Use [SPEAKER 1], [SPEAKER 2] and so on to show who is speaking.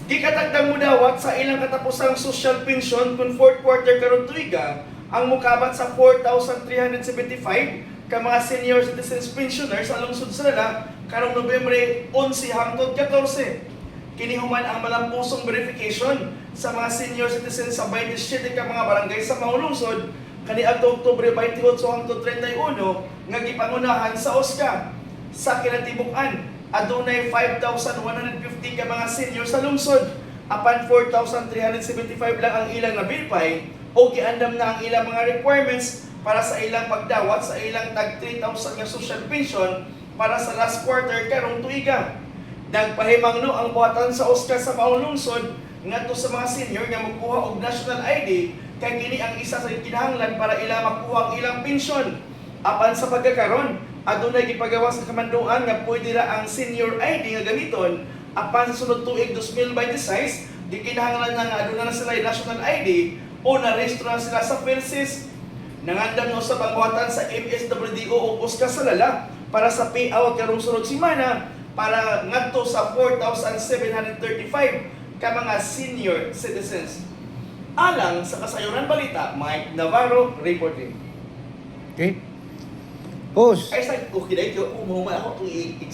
[SPEAKER 1] Gikatagdang mo dawat sa ilang katapusang social pension kung fourth quarter karon tuiga ang mukabat sa 4,375 ka mga senior citizens pensioners sa lungsod sa Lala karong Nobyembre 11 hangtod 14. Kini human ang malampusong verification sa mga senior citizens sa 27 ka mga barangay sa mga lungsod kaniadtong Oktubre 28 hangtod 31 nga gipangunahan sa OSCA. Sa kinatibuk-an, adunay 5,150 ka mga senior sa lungsod, apan 4,375 lang ang ilang na-verify o giandam na ang ilang mga requirements para sa ilang pagdawat sa ilang tag 3,000 nga social pension para sa last quarter karong tuiga. Nagpahimangno ang buhatan sa OSCA sa maong lungsod ngadto sa mga senior nga magkuha og national ID kay kini ang isa sa kinahanglan para ila makuha ang ilang pensyon. Apan sa pagkakaron, adunay gipagawas sa kamanduan nga pwede ra ang senior ID nga gamiton apan sa sunod tuig 2026 di kinahanglan na nga aduna na sila national ID o narehistro na sila sa PhilSys. Nangandam na usab ang buhatan sa MSWDO o OSCA sa Lala para sa payout karong sunod semana para ngadto sa 4,735 ka mga senior citizens. Alang sa Kasayuran Balita, Mike Navarro reporting.
[SPEAKER 2] Okay. Pause.
[SPEAKER 1] Ay, sa okay, dahil ko, ako itong